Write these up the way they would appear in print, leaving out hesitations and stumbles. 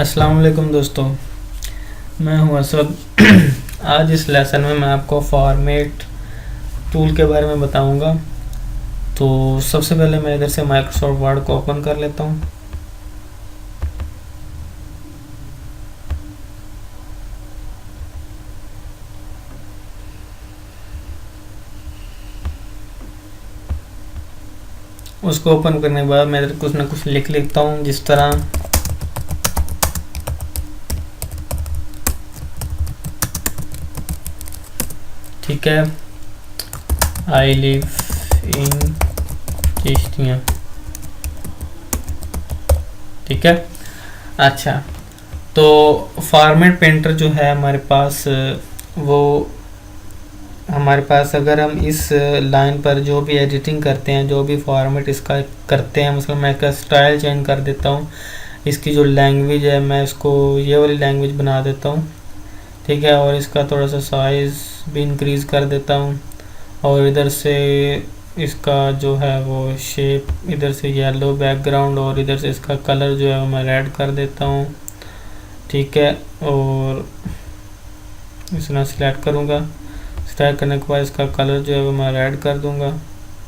अस्सलाम वालेकुम दोस्तों, मैं हूं असद। आज इस लेसन में मैं आपको फॉर्मेट टूल के बारे में बताऊंगा। तो सबसे पहले मैं इधर से माइक्रोसॉफ्ट वर्ड को ओपन कर लेता हूं। उसको ओपन करने के बाद मैं इधर कुछ ना कुछ लिख लेता हूं, जिस तरह ठीक है, आई लिव इन चिश्तियाँ। ठीक है, अच्छा। तो फॉर्मेट पेंटर जो है हमारे पास, वो हमारे पास अगर हम इस लाइन पर जो भी एडिटिंग करते हैं, जो भी फॉर्मेट इसका करते हैं, मतलब मैं इसका स्टाइल चेंज कर देता हूँ। इसकी जो लैंग्वेज है मैं इसको ये वाली लैंग्वेज बना देता हूँ। ठीक है, और इसका थोड़ा सा साइज़ भी इंक्रीज़ कर देता हूँ। और इधर से इसका जो है वो शेप, इधर से येलो बैकग्राउंड, और इधर से इसका कलर जो है वो मैं रेड कर देता हूँ। ठीक है, और इस तरह सिलेक्ट करूँगा। सिलेक्ट करने के बाद इसका कलर जो है वो मैं रेड कर दूँगा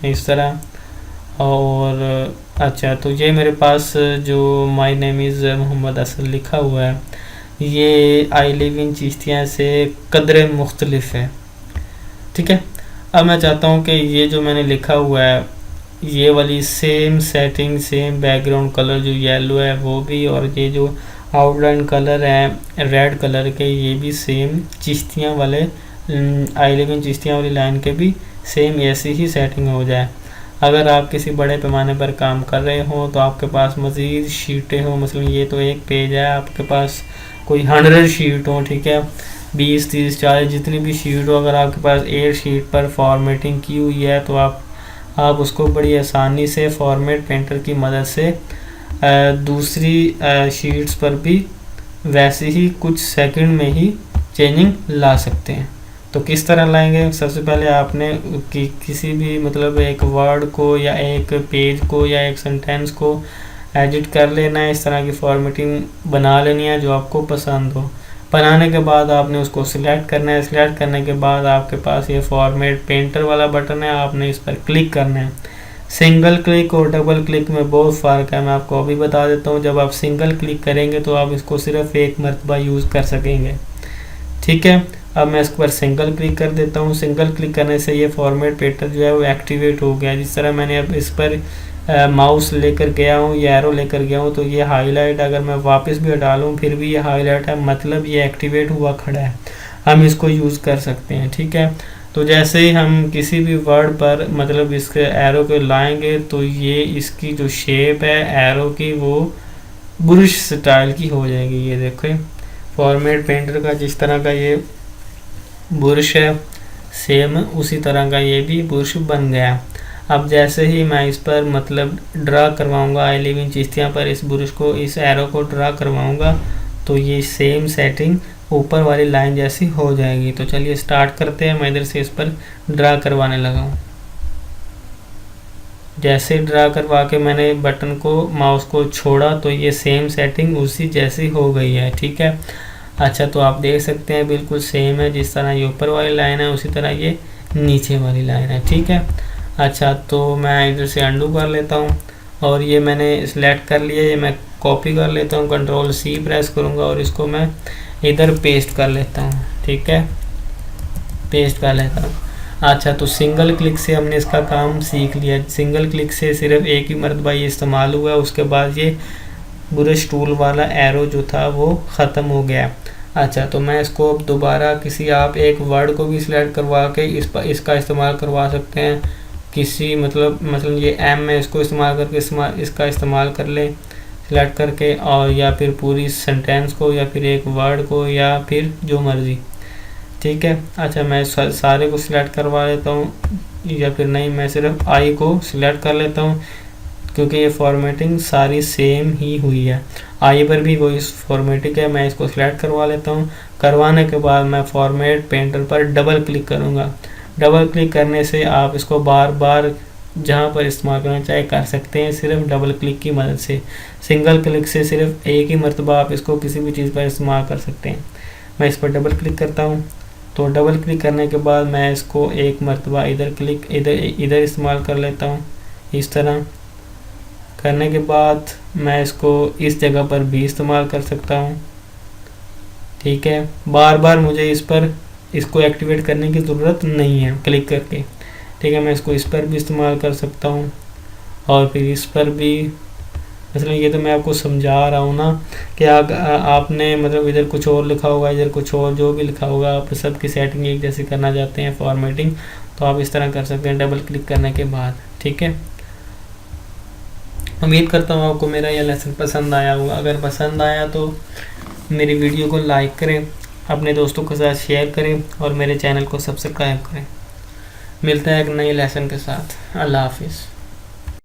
इस तरह। और अच्छा, तो ये मेरे पास जो my name is Mohammad Asad लिखा हुआ है, ये आई लिव इन चिश्तियाँ से कदरे मुख्तलिफ है। ठीक है, अब मैं चाहता हूँ कि ये जो मैंने लिखा हुआ है, ये वाली same setting, same background colour जो येलो है वो भी, और ये जो आउटलाइन कलर है रेड कलर के, ये भी सेम चिश्तियाँ वाले आई लिव इन चिश्तियाँ वाली लाइन के भी सेम ऐसी ही सेटिंग हो जाए। अगर आप किसी बड़े पैमाने पर काम कर रहे हो तो आपके पास मज़ीद शीटें हो, मतलब ये तो एक पेज है, आपके पास कोई 100 शीट हो, ठीक है, 20, 30, 40 जितनी भी शीट हो, अगर आपके पास एक शीट पर फॉर्मेटिंग की हुई है तो आप उसको बड़ी आसानी से फॉर्मेट पेंटर की मदद से दूसरी शीट्स पर भी वैसे ही कुछ सेकंड में ही चेंजिंग ला सकते हैं। तो किस तरह लाएंगे? सबसे पहले आपने किसी भी मतलब एक वर्ड को या एक पेज को या एक सेंटेंस को एडिट कर लेना है। इस तरह की फॉर्मेटिंग बना लेनी है जो आपको पसंद हो। बनाने के बाद आपने उसको सिलेक्ट करना है। सिलेक्ट करने के बाद आपके पास ये फॉर्मेट पेंटर वाला बटन है, आपने इस पर क्लिक करना है। सिंगल क्लिक और डबल क्लिक में बहुत फ़र्क है, मैं आपको अभी बता देता हूँ। जब आप सिंगल क्लिक करेंगे तो आप इसको सिर्फ एक मरतबा यूज़ कर सकेंगे। ठीक है, अब मैं इस पर सिंगल क्लिक कर देता हूँ। सिंगल क्लिक करने से ये फॉर्मेट पेंटर जो है वो एक्टिवेट हो गया। जिस तरह मैंने अब इस पर माउस लेकर गया हूँ, ये एरो लेकर गया हूँ, तो ये हाईलाइट अगर मैं वापस भी हटा लूँ फिर भी ये हाईलाइट है, मतलब ये एक्टिवेट हुआ खड़ा है। हम इसको यूज़ कर सकते हैं। ठीक है, तो जैसे ही हम किसी भी वर्ड पर मतलब इसके एरो को लाएंगे तो ये इसकी जो शेप है एरो की वो बुरुश स्टाइल की हो जाएगी। ये देखो, फॉर्मेट पेंटर का जिस तरह का ये बुरुश है, सेम उसी तरह का ये भी बुरुश बन गया। अब जैसे ही मैं इस पर मतलब ड्रा करवाऊंगा, आई लिव इन चिश्तियाँ पर इस बुरुश को, इस एरो को ड्रा करवाऊंगा, तो ये सेम सेटिंग ऊपर वाली लाइन जैसी हो जाएगी। तो चलिए स्टार्ट करते हैं। मैं इधर से इस पर ड्रा करवाने लगा हूँ। जैसे ड्रा करवा के मैंने बटन को, माउस को छोड़ा तो ये सेम सेटिंग उसी जैसी हो गई है। ठीक है, अच्छा, तो आप देख सकते हैं बिल्कुल सेम है। जिस तरह ये ऊपर वाली लाइन है उसी तरह ये नीचे वाली लाइन है। ठीक है, अच्छा, तो मैं इधर से अंडू कर लेता हूँ और ये मैंने सिलेक्ट कर लिया, ये मैं कॉपी कर लेता हूँ, Ctrl+C प्रेस करूँगा और इसको मैं इधर पेस्ट कर लेता हूँ। ठीक है, पेस्ट कर लेता हूँ। अच्छा, तो सिंगल क्लिक से हमने इसका काम सीख लिया। सिंगल क्लिक से सिर्फ एक ही मरतबा ये इस्तेमाल हुआ, उसके बाद ये ब्रश टूल वाला एरो जो था वो ख़त्म हो गया। अच्छा, तो मैं इसको अब दोबारा किसी आप एक वर्ड को भी सिलेक्ट करवा के इसका इस्तेमाल करवा सकते हैं। किसी मतलब ये एम में इसको इस्तेमाल करके इसका इस्तेमाल कर लें सिलेक्ट करके, और या फिर पूरी सेंटेंस को या फिर एक वर्ड को या फिर जो मर्ज़ी। ठीक है, अच्छा, मैं सारे को सिलेक्ट करवा लेता हूँ, या फिर नहीं, मैं सिर्फ आई को सिलेक्ट कर लेता हूँ क्योंकि ये फॉर्मेटिंग सारी सेम ही हुई है। आई पर भी वही फॉर्मेटिंग है। मैं इसको सिलेक्ट करवा लेता हूँ। करवाने के बाद मैं फॉर्मेट पेंटर पर डबल क्लिक करूँगा। डबल क्लिक करने से आप इसको बार बार जहाँ पर इस्तेमाल करना चाहे कर सकते हैं, सिर्फ डबल क्लिक की मदद से। सिंगल क्लिक से सिर्फ एक ही मरतबा आप इसको किसी भी चीज़ पर इस्तेमाल कर सकते हैं। मैं इस पर डबल क्लिक करता हूँ, तो डबल क्लिक करने के बाद मैं इसको एक मरतबा इधर इस्तेमाल कर लेता हूँ। इस तरह करने के बाद मैं इसको इस जगह पर भी इस्तेमाल कर सकता हूँ। ठीक है, बार बार मुझे इसको एक्टिवेट करने की ज़रूरत नहीं है क्लिक करके। ठीक है, मैं इसको इस पर भी इस्तेमाल कर सकता हूँ और फिर इस पर भी। मतलब ये तो मैं आपको समझा रहा हूँ ना कि आपने मतलब इधर कुछ और लिखा होगा, इधर कुछ और, जो भी लिखा होगा, आप सबकी सेटिंग एक जैसे करना चाहते हैं फॉर्मेटिंग, तो आप इस तरह कर सकते हैं डबल क्लिक करने के बाद। ठीक है, उम्मीद करता हूँ आपको मेरा यह लेसन पसंद आया होगा। अगर पसंद आया तो मेरी वीडियो को लाइक करें, अपने दोस्तों के साथ शेयर करें और मेरे चैनल को सब्सक्राइब करें। मिलते हैं एक नए लेसन के साथ। अल्लाह हाफिज़।